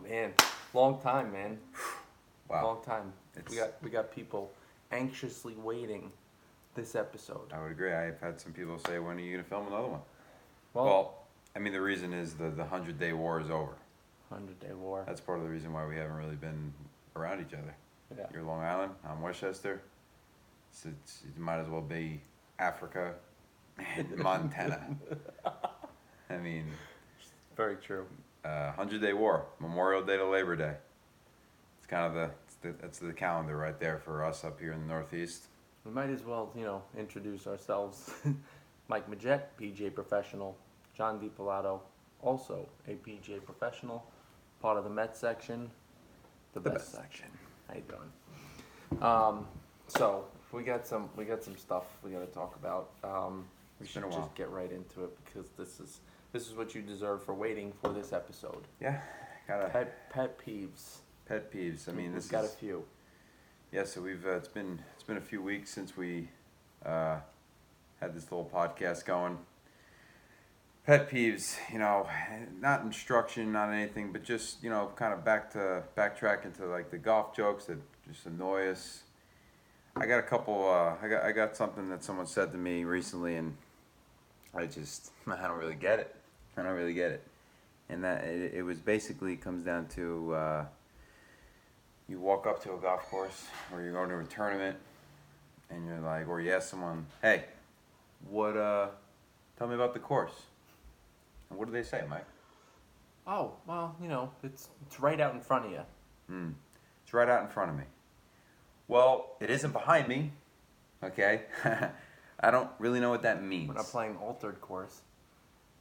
man, long time, man. Wow. Long time. We got people anxiously waiting this episode. I would agree. I've had some people say, when are you going to film another one? Well, Well, I mean, the reason is the 100-day war is over. 100-day war. That's part of the reason why we haven't really been around each other. Yeah. You're Long Island, I'm Westchester. It might as well be Africa and Montana. I mean, Very true. 100-day war, Memorial Day to Labor Day. It's kind of that's the calendar right there for us up here in the Northeast. We might as well, introduce ourselves. Mike Majette, PGA professional. John DiPilato, also a PGA professional, part of the Met section, the best section. How you doing? So we got some stuff we got to talk about. We It's been should a while. just get right into it because this is what you deserve for waiting for this episode. Yeah, got a Pet peeves. pet peeves. I mean, We've this got is a few. yeah. So we've it's been a few weeks since we had this little podcast going. Pet peeves, not instruction, not anything, but just kind of backtrack into like the golf jokes that just annoy us. I got a couple. I got something that someone said to me recently, and I don't really get it. I don't really get it, and that it was basically comes down to you walk up to a golf course or you're going to a tournament, and you're like, or you ask someone, hey, what? Tell me about the course. And what do they say, Mike? Oh, well, it's right out in front of you. It's right out in front of me. Well, it isn't behind me. Okay, I don't really know what that means. We're not playing altered course.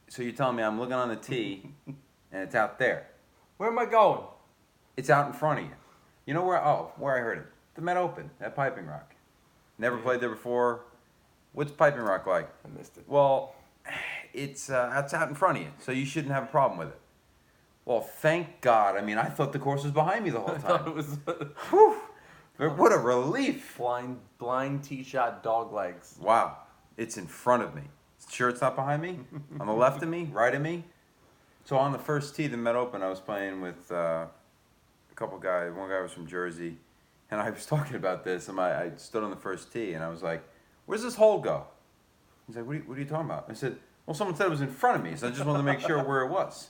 So you're telling me I'm looking on the tee, and it's out there. Where am I going? It's out in front of you. You know where? Oh, where I heard it. The Met Open at Piping Rock. Never played there before. What's Piping Rock like? I missed it. Well, it's out in front of you, so you shouldn't have a problem with it. Well, thank God. I mean, I thought the course was behind me the whole I thought time. it was Whew. What a relief. blind tee shot dog legs. Wow. It's in front of me. Sure it's not behind me? On the left of me? Right of me? So on the first tee, the Met Open, I was playing with a couple guys. One guy was from Jersey. And I was talking about this. And I stood on the first tee, and I was like, where's this hole go? He's like, what are you talking about? I said, well, someone said it was in front of me, so I just wanted to make sure where it was.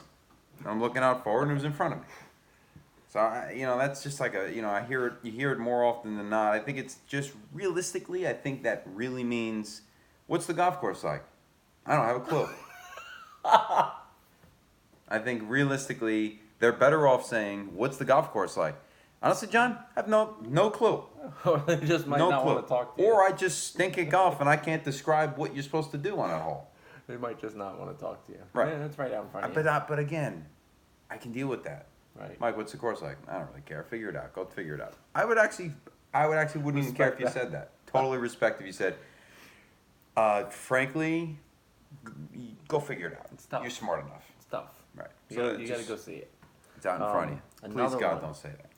And I'm looking out forward, and it was in front of me. So, that's just like you hear it more often than not. I think it's just realistically, I think that really means, what's the golf course like? I don't have a clue. I think realistically, they're better off saying, what's the golf course like? Honestly, John, I have no clue. Or they just might No not clue. want to talk to you. Or I just stink at golf and I can't describe what you're supposed to do on that hole. They might just not want to talk to you. Right. Yeah, that's right out in front of you. But again, I can deal with that. Right. Mike, what's the course like? I don't really care. Figure it out. Go figure it out. I would actually wouldn't even care if you said that. Totally respect if you said, frankly, go figure it out. It's tough. You're smart enough. It's tough. Right. You got to go see it. It's out in front of you. Please, another God, one. don't say that.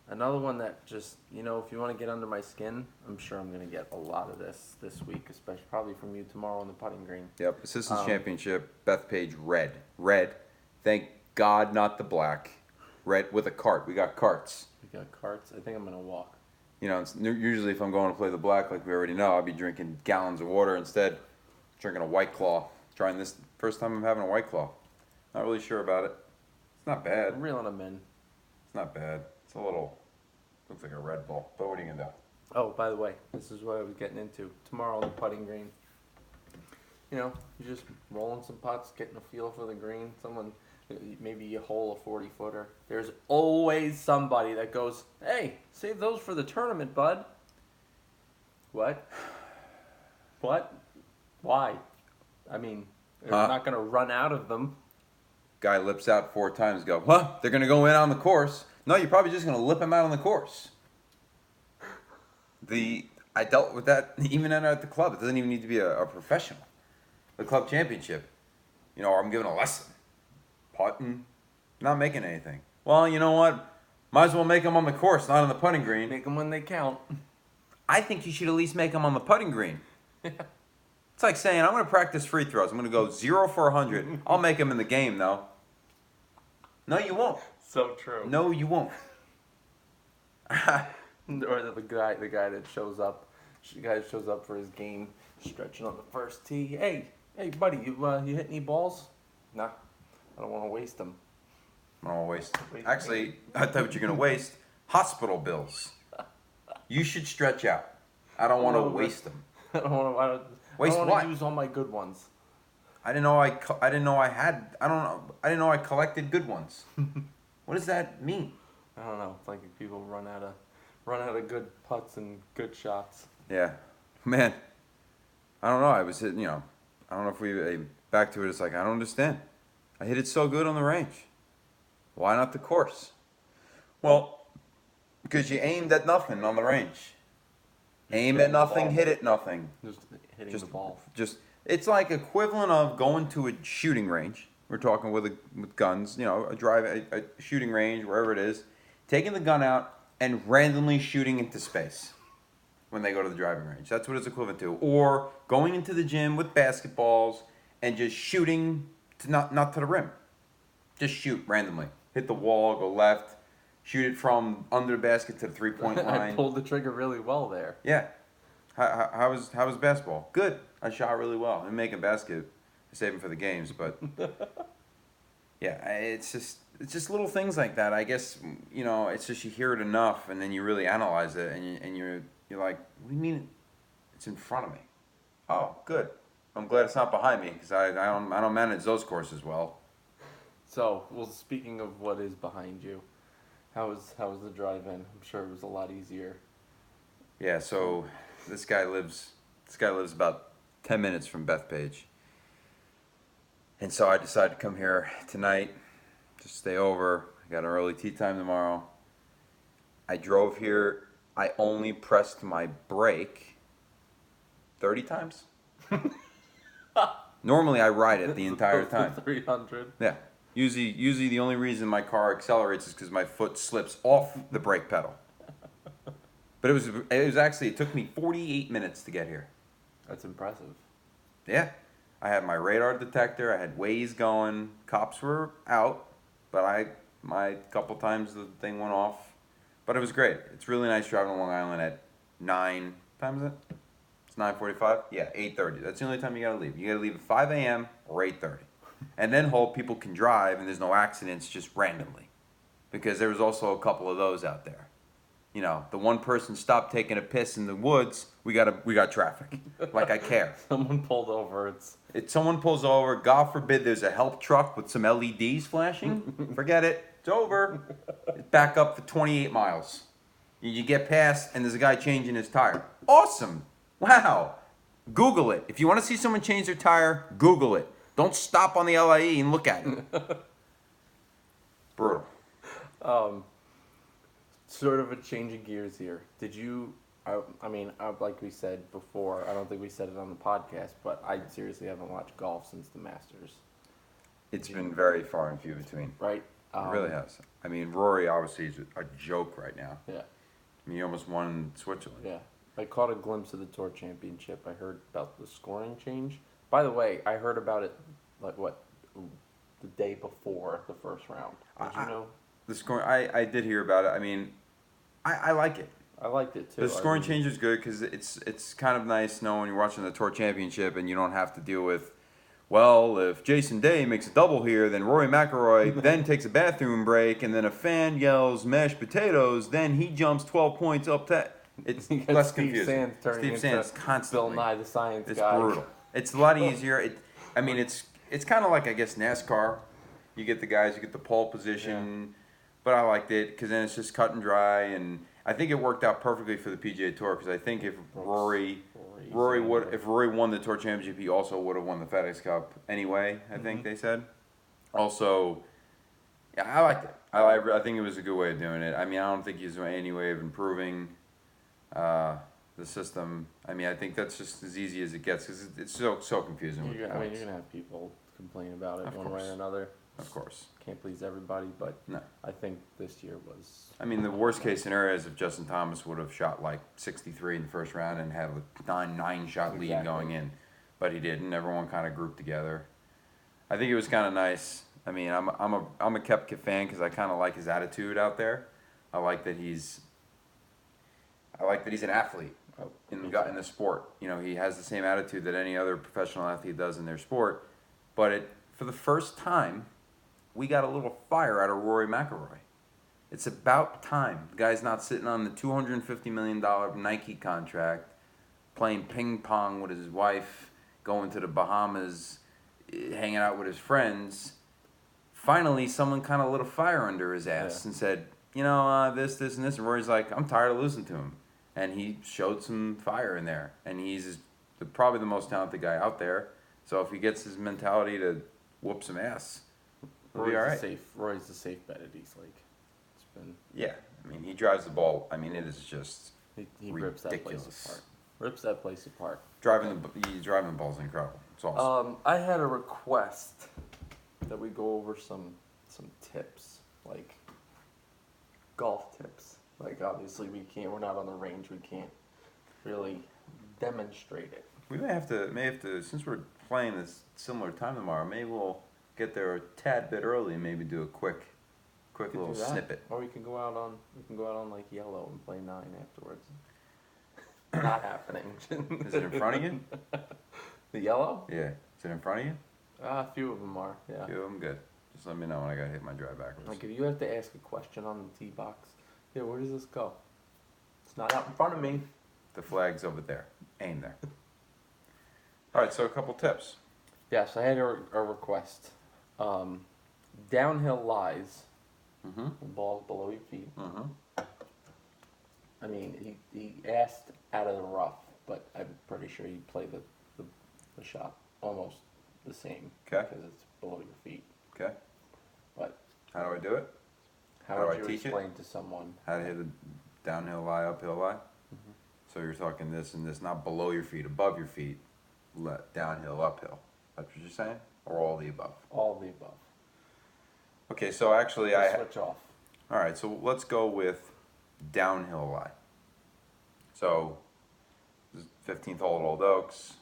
Another one that just, if you want to get under my skin, I'm sure I'm going to get a lot of this week, especially probably from you tomorrow on the putting green. Yep. Assistants Championship, Bethpage, red. Red. Thank God, not the black. Red with a cart. We got carts. We got carts. I think I'm going to walk. Usually if I'm going to play the black, like we already know, I'll be drinking gallons of water instead. Drinking a White Claw. Trying this first time I'm having a White Claw. Not really sure about it. It's not bad. I'm reeling them in. It's not bad. It's a little, looks like a Red Bull. But what are you going to do? Oh, by the way, this is what I was getting into. Tomorrow on the putting green. You're just rolling some putts, getting a feel for the green. Maybe you hole a 40-footer. There's always somebody that goes, hey, save those for the tournament, bud. What? What? Why? I mean, they're not going to run out of them. Guy lips out 4 times, go, what? They're going to go in on the course? No, you're probably just going to lip him out on the course. I dealt with that even at the club. It doesn't even need to be a professional. The club championship. I'm giving a lesson. Putting, not making anything. Well, you know what? Might as well make them on the course, not on the putting green. Make them when they count. I think you should at least make them on the putting green. It's like saying, I'm going to practice free throws. I'm going to go 0 for 100. I'll make them in the game, though. No, you won't. So true. No, you won't. Or the guy that shows up, for his game, stretching on the first tee. Hey, buddy, you hit any balls? Nah, I don't want to waste them. No waste. Actually, I thought what you're gonna waste hospital bills. You should stretch out. I don't want to waste them. I don't want to. Waste I don't what? want to use all my good ones. I didn't know I didn't know I had. I don't know. I didn't know I collected good ones. What does that mean? I don't know. It's like if people run out of good putts and good shots. Yeah, man. I don't know. I was hitting. I don't know if we back to it. It's like I don't understand. I hit it so good on the range. Why not the course? Well, because you aimed at nothing on the range. Aim at nothing, hit at nothing. Just hitting Just the ball. It's like equivalent of going to a shooting range. We're talking with guns, a shooting range, wherever it is, taking the gun out and randomly shooting into space when they go to the driving range. That's what it's equivalent to. Or going into the gym with basketballs and just shooting to not to the rim. Just shoot randomly. Hit the wall, go left, shoot it from under the basket to the 3-point line. I pulled the trigger really well there. Yeah. How was basketball? Good. I shot really well. I didn't make a basket. I saved them for the games, but yeah, it's just little things like that. I guess it's just you hear it enough, and then you really analyze it, and you're like, what do you mean? It's in front of me. Oh, good. I'm glad it's not behind me because I don't manage those courses well. So, speaking of what is behind you, how was the drive-in? I'm sure it was a lot easier. Yeah. So this guy lives about 10 minutes from Bethpage. And so I decided to come here tonight, just stay over. I got an early tea time tomorrow. I drove here. I only pressed my brake 30 times. Normally I ride it the entire time. 300. Yeah. Usually the only reason my car accelerates is because my foot slips off the brake pedal. But it took me 48 minutes to get here. That's impressive. Yeah. I had my radar detector, I had Waze going, cops were out, but my couple times the thing went off. But it was great. It's really nice driving on Long Island at 9, what time is it? It's 9:45? Yeah, 8:30. That's the only time you gotta leave. You gotta leave at 5 a.m. or 8:30. And then hope people can drive and there's no accidents just randomly. Because there was also a couple of those out there. The one person stopped taking a piss in the woods, we got traffic. Like I care. Someone pulled over. If someone pulls over, God forbid there's a help truck with some LEDs flashing, forget it. It's over. Back up for 28 miles. You get past and there's a guy changing his tire. Awesome. Wow. Google it. If you want to see someone change their tire, Google it. Don't stop on the LIE and look at it. Brutal. Sort of a change of gears here. Did you? Like we said before, I don't think we said it on the podcast, but I seriously haven't watched golf since the Masters. It's been very far and few between. Right? It really has. Rory obviously is a joke right now. Yeah. He almost won Switzerland. Yeah. I caught a glimpse of the Tour Championship. I heard about the scoring change. By the way, I heard about it, the day before the first round. Did you know? The scoring, I did hear about it. I like it. I liked it too. The scoring change is good because it's kind of nice knowing you're watching the Tour Championship and you don't have to deal with, well, if Jason Day makes a double here, then Rory McIlroy then takes a bathroom break and then a fan yells mashed potatoes, then he jumps 12 points up to... It's less confusing. Steve Sands constantly. Bill Nye the Science It's Guy. brutal. It's a lot easier. It's kind of like, I guess, NASCAR. You get the guys, you get the pole position. Yeah. But I liked it because then it's just cut and dry, and I think it worked out perfectly for the PGA Tour because I think if Rory won the Tour Championship, he also would have won the FedEx Cup anyway. I think they said. Also, yeah, I liked it. I think it was a good way of doing it. I don't think he's any way of improving the system. I think that's just as easy as it gets because it's so confusing. You're gonna have people complain about it one way or another. Of course. Can't please everybody, but no. I think this year was... the worst case scenario is if Justin Thomas would have shot 63 in the first round and had a 9 shot lead going in. But he didn't. Everyone kind of grouped together. I think it was kind of nice. I mean, I'm a Koepka fan because I kind of like his attitude out there. I like that he's an athlete in the sport. You know, he has the same attitude that any other professional athlete does in their sport. But for the first time, we got a little fire out of Rory McIlroy. It's about time. The guy's not sitting on the $250 million Nike contract, playing ping pong with his wife, going to the Bahamas, hanging out with his friends. Finally, someone kind of lit a fire under his ass and said, you know, this, and this. And Rory's like, I'm tired of losing to him. And he showed some fire in there. And he's probably the most talented guy out there. So if he gets his mentality to whoop some ass, he'll be all right. Rory's the safe bet at East Lake. It's been. Yeah, I mean, he drives the ball. I mean, it is just he rips that place apart. Rips that place apart. Driving the ball is incredible. It's awesome. I had a request that we go over some tips, like golf tips. Like obviously we're not on the range. We can't really demonstrate it. We may have to, since we're playing this similar time tomorrow, maybe we'll get there a tad bit early and maybe do a quick little snippet. Or we can go out on like yellow and play 9 afterwards. Not happening. Is it in front of you? The yellow? Yeah. Is it in front of you? A few of them are. Yeah. A few of them, good. Just let me know when I gotta hit my drive backwards. Like if you have to ask a question on the tee box, yeah, where does this go? It's not out in front of me. The flag's over there. Aim there. All right, so a couple tips. Yes, I had a request. Downhill lies. Mm-hmm. Balls below your feet. Mm-hmm. I mean, he asked out of the rough, but I'm pretty sure you play the shot almost the same. Okay. Because it's below your feet. Okay. But how do I do it? How would you explain to someone how to hit a downhill lie, uphill lie? Mm-hmm. So you're talking this and this, not below your feet, above your feet, downhill, uphill. That's what you're saying? Or all the above? All the above. Okay, so actually switch off. All right, so let's go with downhill lie. So, 15th hole at Old Oaks.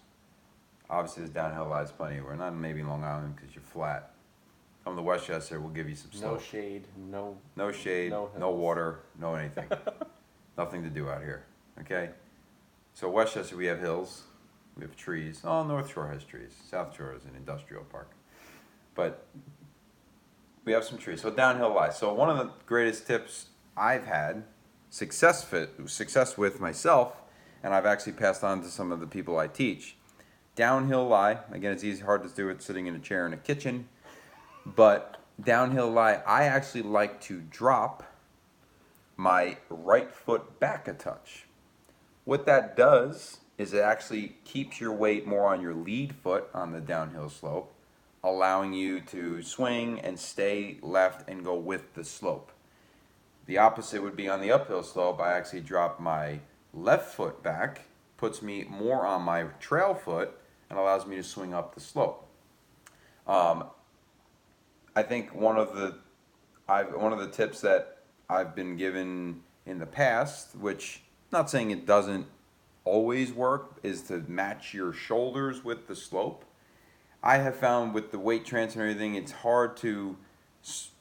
Obviously, this downhill lies plenty. We're not maybe in Long Island because you're flat. Come to Westchester, we'll give you some slope. No shade, no shade, no water, no anything. Nothing to do out here. Okay? So Westchester, we have hills, we have trees. Oh, North Shore has trees. South Shore is an industrial park. But we have some trees. So downhill lie. So one of the greatest tips I've had success with myself, and I've actually passed on to some of the people I teach. Downhill lie. Again, it's hard to do it sitting in a chair in a kitchen. But downhill lie, I actually like to drop my right foot back a touch. What that does is it actually keeps your weight more on your lead foot on the downhill slope, allowing you to swing and stay left and go with the slope. The opposite would be on the uphill slope. I actually drop my left foot back, puts me more on my trail foot, and allows me to swing up the slope. I think one of the tips that I've been given in the past, which not saying it doesn't always work, is to match your shoulders with the slope. I have found with the weight transfer and everything, it's hard to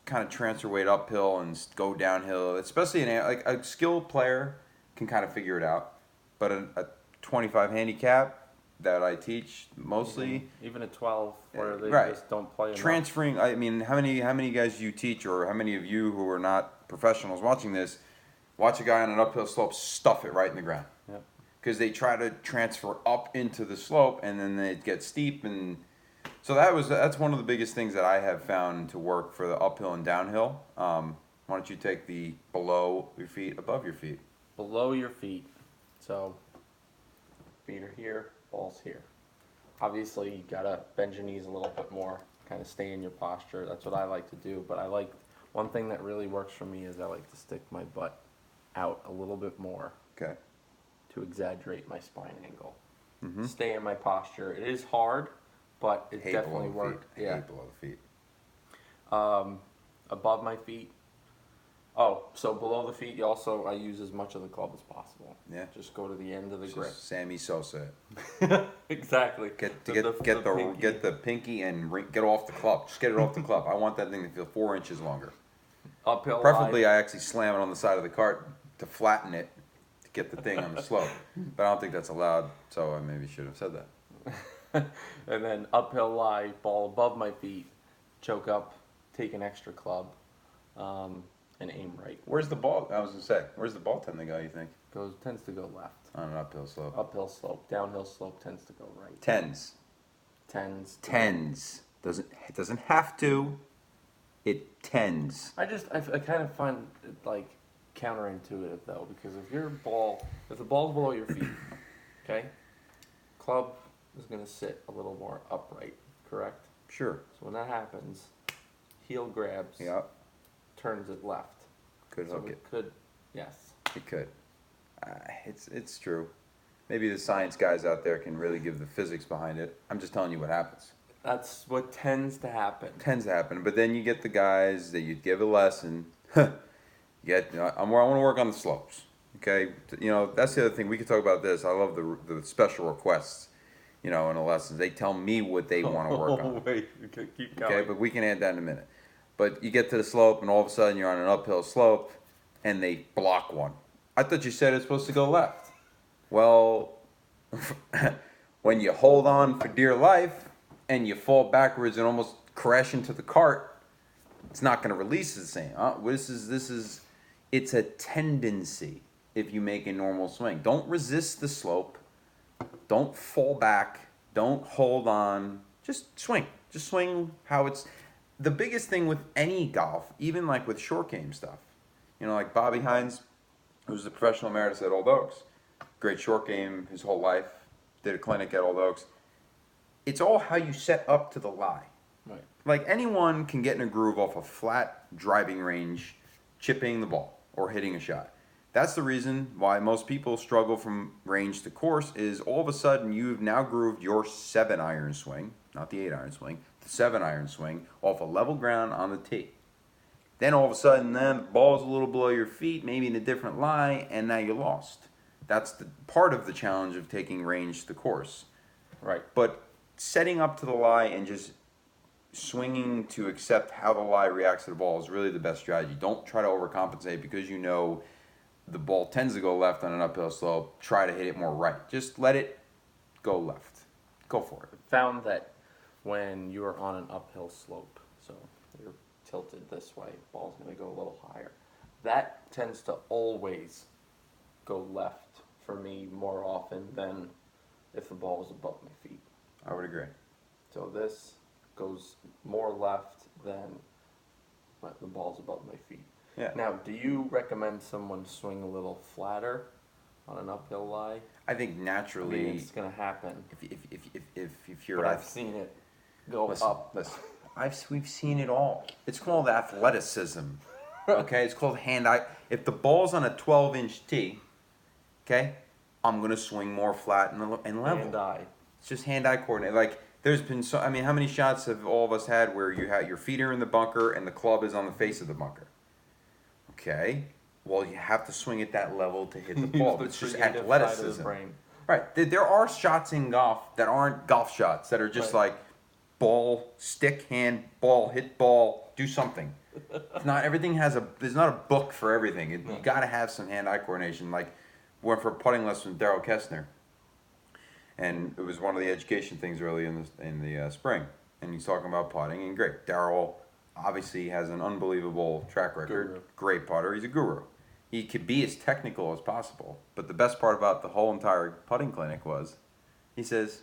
kind of transfer weight uphill and go downhill, especially like a skilled player can kind of figure it out, but a 25 handicap that I teach mostly, even a 12 where they just don't play enough. Transferring, I mean, how many guys do you teach, or how many of you who are not professionals watching this watch a guy on an uphill slope stuff it right in the ground? Yep. Because they try to transfer up into the slope and then it gets steep, and so that's one of the biggest things that I have found to work for the uphill and downhill. Why don't you take the below your feet, above your feet? Below your feet. So feet are here, ball's here. Obviously, you gotta bend your knees a little bit more, kind of stay in your posture. That's what I like to do. But one thing that really works for me is I like to stick my butt out a little bit more. Okay. To exaggerate my spine angle. Mm-hmm. Stay in my posture. It is hard, but it definitely worked. Yeah. Below the feet. Above my feet. Oh, so below the feet, I use as much of the club as possible. Yeah. Just go to the end of the grip. Just Sammy Sosa. Exactly. Get Pinky. the pinky and get off the club. Just get it off the club. I want that thing to feel 4 inches longer. Uphill Preferably, lie. I actually slam it on the side of the cart to flatten it to get the thing on the slope. But I don't think that's allowed, so I maybe should have said that. And then uphill lie, ball above my feet, choke up, take an extra club, and aim right. Where's the ball? I was gonna say, where's the ball tend to go? You think Tends to go left. on an uphill slope? Uphill slope, downhill slope tends to go right. Tens. It doesn't have to. It tends. I kind of find it like counterintuitive though, because if the ball's below your feet, okay, club is gonna sit a little more upright, correct? Sure. So when that happens, heel grabs, Yep. turns it left. Could So hook it. it could, yes. It could. It's true. Maybe the science guys out there can really give the physics behind it. I'm just telling you what happens. That's what tends to happen. Tends to happen, but then you get the guys that you give a lesson. I want to work on the slopes. Okay, that's the other thing. We could talk about this. I love the special requests. In the lessons, they tell me what they want to work on. Wait, keep going. Okay, but we can add that in a minute. But you get to the slope, and all of a sudden you're on an uphill slope, and they block one. I thought you said it's supposed to go left. Well, when you hold on for dear life and you fall backwards and almost crash into the cart, it's not going to release the same. It's a tendency if you make a normal swing. Don't resist the slope. Don't fall back. Don't hold on. Just swing. Just swing how it's. The biggest thing with any golf, even like with short game stuff, like Bobby Hines, who's the professional emeritus at Old Oaks, great short game his whole life, did a clinic at Old Oaks. It's all how you set up to the lie. Right. Like anyone can get in a groove off a flat driving range, chipping the ball or hitting a shot. That's the reason why most people struggle from range to course is all of a sudden you've now grooved your 7-iron swing, not the 8-iron swing, the 7-iron swing off a level ground on the tee. Then all of a sudden the ball's a little below your feet, maybe in a different lie, and now you're lost. That's the part of the challenge of taking range to course. Right. But setting up to the lie and just swinging to accept how the lie reacts to the ball is really the best strategy. Don't try to overcompensate because the ball tends to go left on an uphill slope. Try to hit it more right. Just let it go left. Go for it. Found that when you're on an uphill slope, so you're tilted this way, ball's going to go a little higher. That tends to always go left for me more often than if the ball was above my feet. I would agree. So this goes more left than when the ball's above my feet. Yeah. Now, do you recommend someone swing a little flatter on an uphill lie? I think I naturally, mean, it's going to happen. if you're, But I've seen it go up. Listen, we've seen it all. It's called athleticism. Okay, it's called hand-eye. If the ball's on a 12-inch tee, okay, I'm gonna swing more flat and level. Hand-eye. It's just hand-eye coordinate. Like there's been how many shots have all of us had where your feet are in the bunker and the club is on the face of the bunker? Okay, well you have to swing at that level to hit the ball. It's just athleticism. Right. There are shots in golf that aren't golf shots that are just like ball, stick, hand, ball, hit ball, do something. It's not everything there's not a book for everything. You got to have some hand-eye coordination. Like went for a putting lesson with Darrell Kessner, and it was one of the education things early in the spring. And he's talking about putting, and great. Darrell obviously has an unbelievable track record. Guru. Great putter. He's a guru. He could be as technical as possible. But the best part about the whole entire putting clinic was, he says,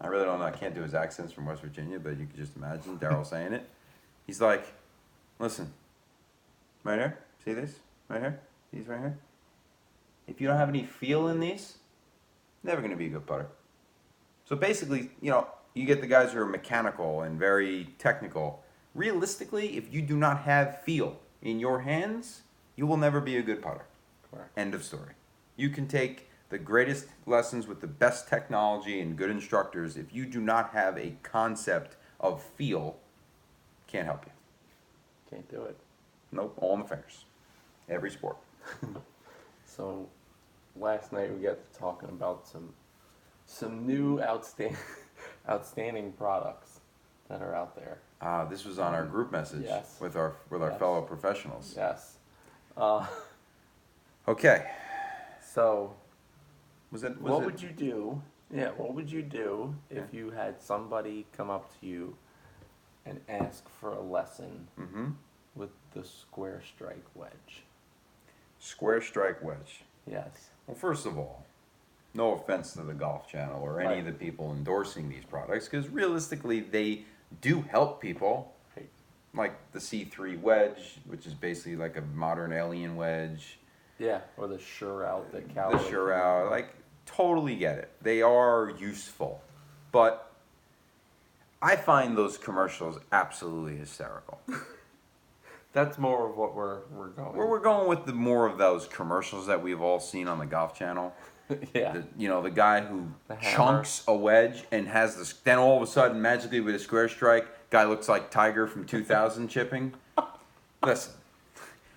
I really don't know, I can't do his accents from West Virginia, but you could just imagine Darrell saying it. He's like, listen, right here, see this? Right here? These right here? If you don't have any feel in these, never going to be a good putter. So basically, you get the guys who are mechanical and very technical. Realistically, if you do not have feel in your hands, you will never be a good putter. Correct. End of story. You can take the greatest lessons with the best technology and good instructors. If you do not have a concept of feel, can't help you. Can't do it. Nope, all in the fingers. Every sport. So last night we got to talking about some new outstanding products that are out there. This was on our group message Yes. with our Yes. fellow professionals. Yes. Okay. So What would you do? Yeah, what would you do if Yeah. you had somebody come up to you and ask for a lesson Mm-hmm. with the square strike wedge? Square strike wedge. Yes. Well, first of all, no offense to the Golf Channel or any Right. of the people endorsing these products, because realistically, they do help people. Right. Like the C3 wedge, which is basically like a modern alien wedge. Yeah, or the Sure Out that The Callaway. Sure Out, like, totally get it. They are useful. But I find those commercials absolutely hysterical. That's more of what we're going. Where we're going with the more of those commercials that we've all seen on the Golf Channel. Yeah. The guy who The hammer. chunks a wedge and has this, then all of a sudden, magically with a square strike, guy looks like Tiger from 2000 chipping. Listen.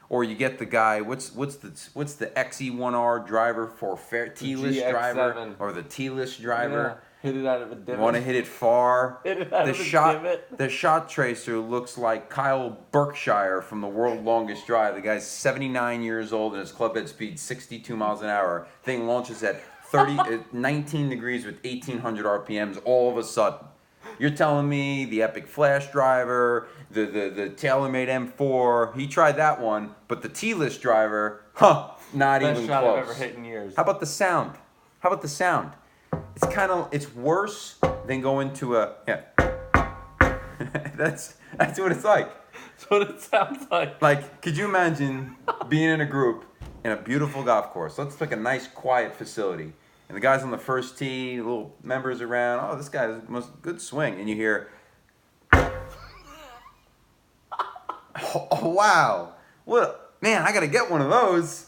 Or you get the guy, what's the XE1R driver for T-less GX7. driver or the T-less driver? Yeah. Hit it out of a divot. Want to hit it far? Hit it out The of a shot, divot. the shot tracer looks like Kyle Berkshire from the World Longest Drive. The guy's 79 years old and his club head speed 62 miles an hour. Thing launches at 19 degrees with 1800 RPMs all of a sudden. You're telling me the Epic Flash driver, the TaylorMade M4, he tried that one, but the T-less driver, not Best even shot close. I've ever hit in years. How about the sound? It's worse than going to a, yeah. That's what it's like. That's what it sounds like. Like, could you imagine being in a group in a beautiful golf course? Let's pick a nice, quiet facility. And the guys on the first tee, little members around. Oh, this guy has the most good swing. And you hear, oh wow. What, man, I got to get one of those.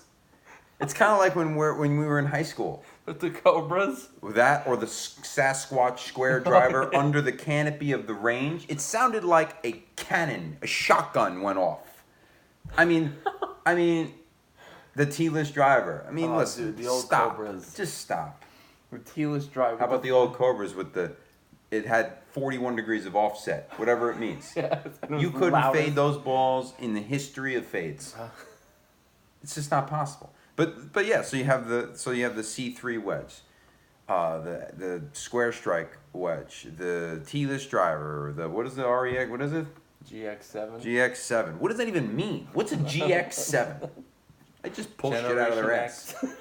It's kind of like when we were in high school. With the Cobras. That or the Sasquatch square driver yeah. under the canopy of the range. It sounded like a cannon, a shotgun went off. I mean, the T-less driver. I mean, Oh, listen, dude, the old stop. Cobras. Just stop. The T-less driver. How about the old Cobras with it had 41 degrees of offset, whatever it means. Yes, and it You was couldn't loudest. fade those balls in the history of fades. It's just not possible. But yeah, so you have the C3 wedge, the square strike wedge, the T-less driver, what is the REX? What is it? GX7. GX7. What does that even mean? What's a GX7? I just pull shit out of their Generation ass. X.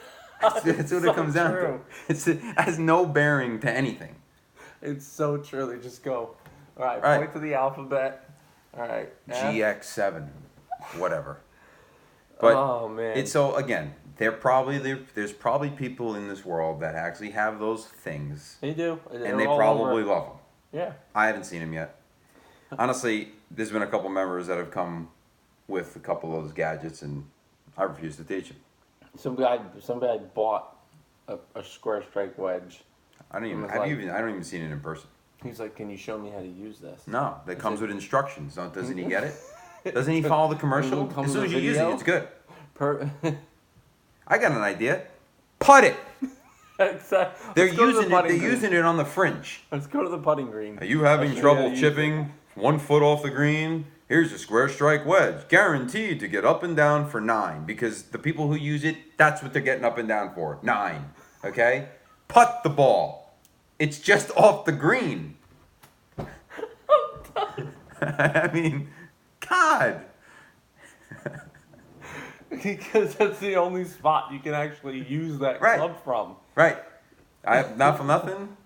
That's what So it comes down true. to. It has no bearing to anything. It's so true. They just go, all right, Right. point to the alphabet. All right. F. GX7, whatever. But oh man. it's so again. There's probably people in this world that actually have those things, They do. and they probably love them. Yeah. I haven't seen them yet. Honestly, there's been a couple members that have come with a couple of those gadgets, and I refuse to teach them. Some guy bought a square strike wedge. I don't even seen it in person. He's like, "Can you show me how to use this?" No, that comes with instructions. Doesn't he get it? Doesn't he follow the commercial? Doesn't it come As soon with as a you use it, video? it's good. Per I got an idea. Putt it. exactly. They're Let's go to the using it. putting They're green. using it on the fringe. Let's go to the putting green. Are you having I'll show you trouble how to use chipping 1 foot off the green? Here's a square strike wedge, guaranteed to get up and down for 9. Because the people who use it, that's what they're getting up and down for. 9. Okay? Putt the ball. It's just off the green. I mean, God. Because that's the only spot you can actually use that Right. club from. Right. Not for nothing.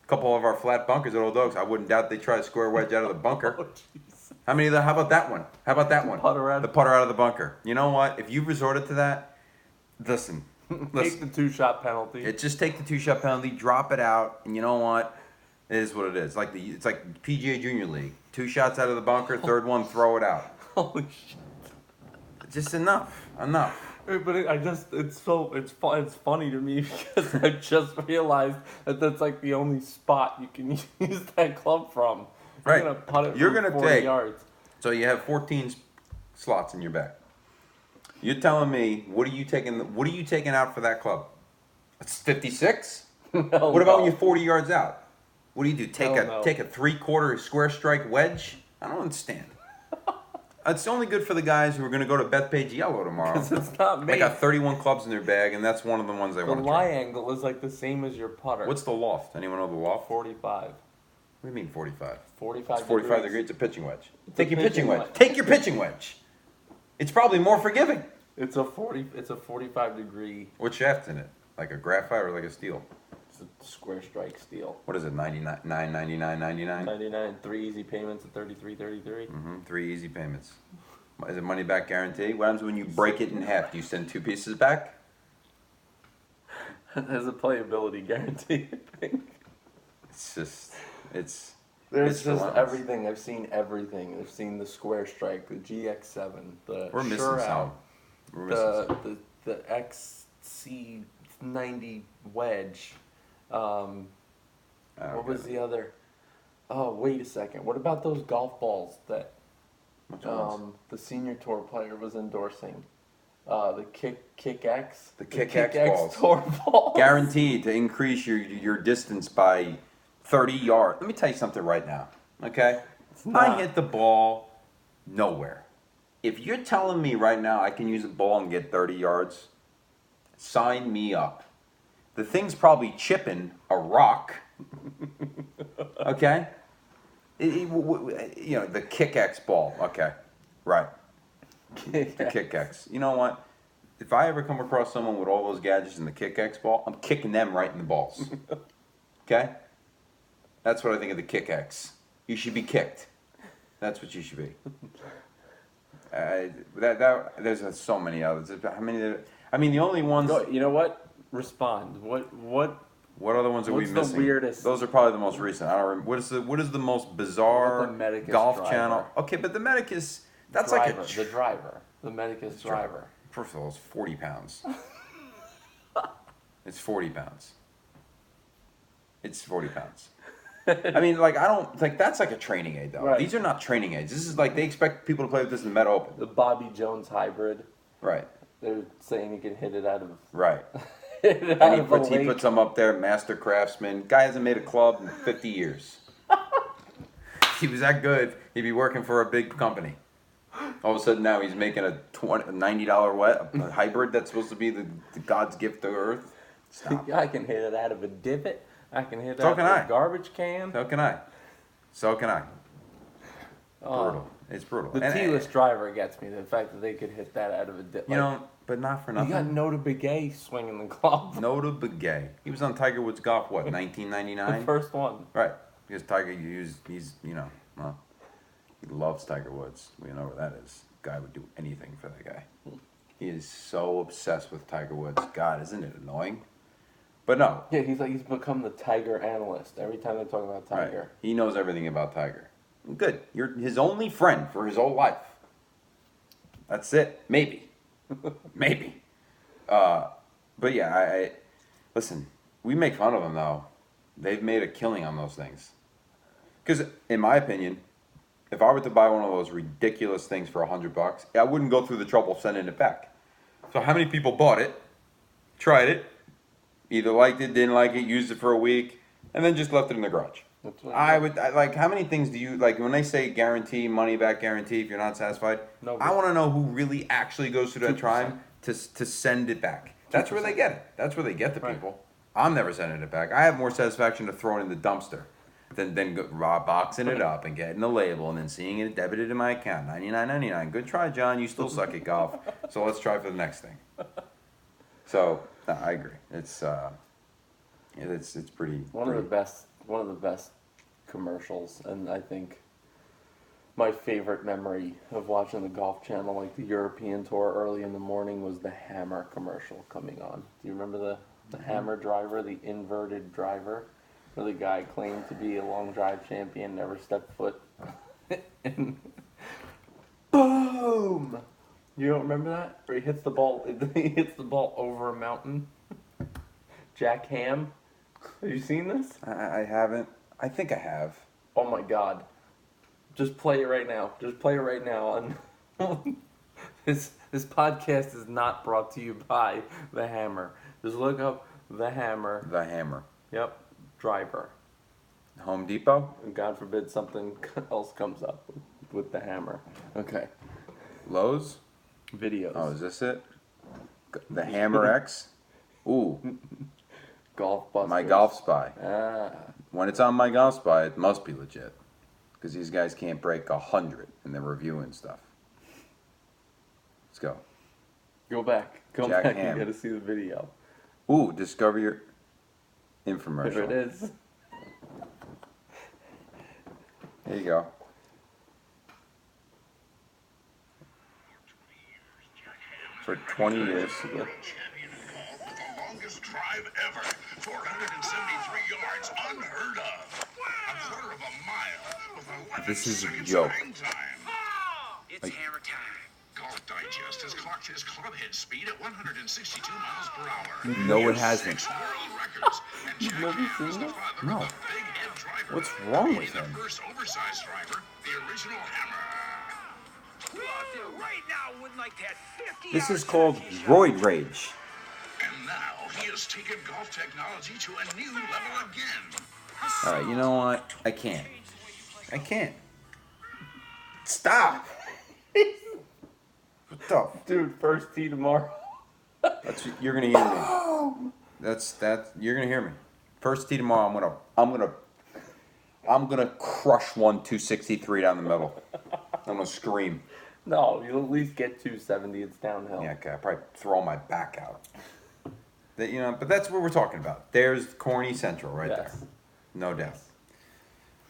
A couple of our flat bunkers at Old Oaks, I wouldn't doubt they try to square wedge out of the bunker. Oh, jeez. How about that one? How about that one? Putter out. The putter out of the bunker. You know what? If you've resorted to that, listen. Take the 2-shot penalty. Just take the 2-shot penalty, drop it out, and you know what? It is what it is. It's like PGA Junior League. 2 shots out of the bunker, third one, throw it out. Holy shit. Just enough. But it's funny to me because I just realized that that's like the only spot you can use that club from. You're Right. gonna putt it You're from gonna 40 take- yards. So you have 14 slots in your bag. You're telling me what are you taking? What are you taking out for that club? It's 56. What about when you're 40 yards out? What do you do? Take a 3/4 square strike wedge? I don't understand. It's only good for the guys who are going to go to Bethpage Yellow tomorrow. Because it's not They made. got 31 clubs in their bag, and that's one of the ones they The want to lie try. angle is like the same as your putter. What's the loft? Anyone know the loft? 45? What do you mean 45? 45 It's 45 degrees. It's a pitching wedge. It's Take a your pitching pitching wedge. wedge. Take your pitching wedge. It's probably more forgiving. It's a 45 degree. What shaft's in it? Like a graphite or like a steel? It's a square strike steel. What is it? 99, 99, 99? 99. 3 easy payments at 33. 3 easy payments. Is it money back guarantee? What happens when you break it in half? Do you send 2 pieces back? There's a playability guarantee, I think. It's just, it's. There's it's just relentless. everything. I've seen everything. I've seen the square strike, the GX7, the We're missing Sure some. Out, We're missing some. the XC90 wedge. I don't What was get it. the other? Oh, wait a second. What about those golf balls that Which ones? the senior tour player was endorsing? The Kick X. The Kick X balls. tour balls. Guaranteed to increase your distance by 30 yards. Let me tell you something right now, okay? I not. hit the ball nowhere. If you're telling me right now I can use a ball and get 30 yards, sign me up. The thing's probably chipping a rock, okay? The Kick X ball, okay, right. The Kick X. You know what? If I ever come across someone with all those gadgets and the Kick X ball, I'm kicking them right in the balls. Okay? That's what I think of the Kick X. You should be kicked. That's what you should be. There's so many others. How many? I mean, the only ones. Go, you know what? Respond. What? What other ones are we What's the missing? weirdest- Those are probably the most recent. I don't remember. What is the most bizarre What the Medicus golf driver? channel? Okay, but the Medicus. That's driver, like a. the driver. The Medicus driver. First of all, it's 40 pounds. It's 40 pounds. It's 40 pounds. I mean, like, I don't, like, that's like a training aid, though. Right. These are not training aids. This is like, they expect people to play with this in the Met Open. The Bobby Jones hybrid. Right, They're saying you can hit it out of. right. hit it out And he of a puts lake. them up there, master craftsman. Guy hasn't made a club in 50 years. If he was that good, he'd be working for a big company. All of a sudden now he's making a $90 a hybrid that's supposed to be the God's gift to Earth. Stop. I can hit it out of a divot. I can hit it So out can of I. a garbage can. So can I. So can I. Oh, Brutal. It's brutal. the And- T-less driver gets me. The fact that they could hit that out of a divot. You know, but not for you got nothing. Nota Begay swinging the club. Nota Begay. He was on Tiger Woods Golf, what, The 1999? first one. Right. Because Tiger, he's, well, he loves Tiger Woods. We know where that is. Guy would do anything for that guy. He is so obsessed with Tiger Woods. God, isn't it annoying? But no. Yeah, he's become the Tiger analyst. Every time they talk about Tiger. Right. He knows everything about Tiger. Good. You're his only friend for his whole life. That's it. Maybe. Maybe. But yeah, I listen, we make fun of them though. They've made a killing on those things. Because in my opinion, if I were to buy one of those ridiculous things for $100, I wouldn't go through the trouble of sending it back. So how many people bought it, tried it, either liked it, didn't like it, used it for a week, and then just left it in the garage? That's what Like, how many things do you, like, when they say guarantee, money back guarantee if you're not satisfied, No, I want to know who really actually goes through that 2%. time to send it back. That's where they get it. That's where they get the Right. people. I'm never sending it back. I have more satisfaction to throw it in the dumpster than boxing it up and getting the label and then seeing it debited in my account. $99.99. Good try, John. You still suck at golf. So let's try for the next thing. So no, I agree. It's pretty. One of the best commercials, and I think my favorite memory of watching the Golf Channel, like the European Tour early in the morning, was the Hammer commercial coming on. Do you remember the Hammer driver, the inverted driver, where the guy claimed to be a long drive champion, never stepped foot in. Boom! You don't remember that? Where he hits the ball over a mountain. Jack Ham. Have you seen this? I haven't. I think I have. Oh my god. Just play it right now. Just play it right now on this This podcast is not brought to you by The Hammer. Just look up The Hammer. The Hammer. Yep. Driver. Home Depot? And God forbid something else comes up with The Hammer. Okay. Lowe's? Videos. Oh, is this it? The Hammer X? Ooh. Golf Busters. My Golf Spy. Ah. When it's on My Golf Spy, it must be legit. Because these guys can't break 100 and they're reviewing stuff. Let's go. Go back. Go Jack back. Ham. You gotta see the video. Ooh, discover your infomercial. There it is. There you go. For 20 years. Champion of golf with the longest drive ever. 473 yards, unheard of. A quarter of a mile with 11 This is a seconds joke. hang time. It's hammer time. Golf Digest has clocked his club head speed at 162 miles per hour. No, it hasn't. 6 world records. And Jack never Ham is seen the that? father No. of the big head driver. What's wrong with Being him? the first oversized driver, the original Hammer. Who out there right now wouldn't like that 50 This is hours called energy shot? Roid Rage. And now he has taken golf technology to a new level again. Alright, you know what? I can't. I can't. Stop! What the? Dude, first tee tomorrow. That's, you're gonna hear me. You're gonna hear me. First tee tomorrow. I'm gonna crush one 263 down the middle. I'm gonna scream. No, you'll at least get 270. It's downhill. Yeah, okay. I'll probably throw my back out. But that's what we're talking about. There's corny central right Yes. there, no doubt.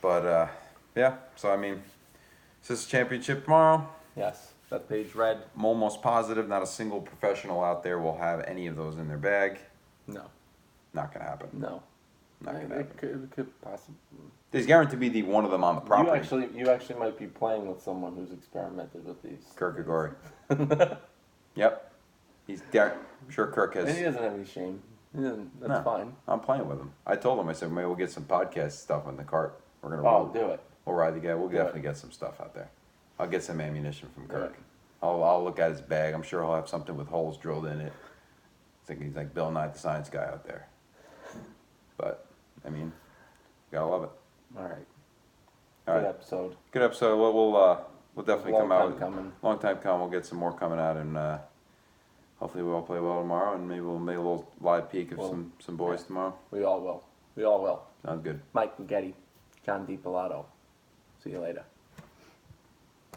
But yeah. So I mean, is this a championship tomorrow? Yes. That page red. I'm almost positive not a single professional out there will have any of those in their bag. No. Not gonna happen. No. Not gonna It happen. could possibly. There's guaranteed to be one of them on the property. You actually might be playing with someone who's experimented with these. Kierkegaard. Yep. He's there. I'm sure Kirk And he has. doesn't have any shame. That's No, fine. I'm playing with him. I told him. I said maybe we'll get some podcast stuff on the cart. We're gonna. Oh, do it. We'll ride together. We'll Do definitely it. get some stuff out there. I'll get some ammunition from Do Kirk. it. I'll look at his bag. I'm sure he'll have something with holes drilled in it. I think he's like Bill Nye the Science Guy out there. But I mean, gotta love it. All right. All Good right, episode. good episode. We'll definitely Long come out. time With, coming. Long time coming. We'll get some more coming out, and hopefully we'll all play well tomorrow, and maybe we'll make a little live peek of Well, some boys yeah. tomorrow. We all will. We all will. Sounds good. Mike Getty, John DiPilato. See you later.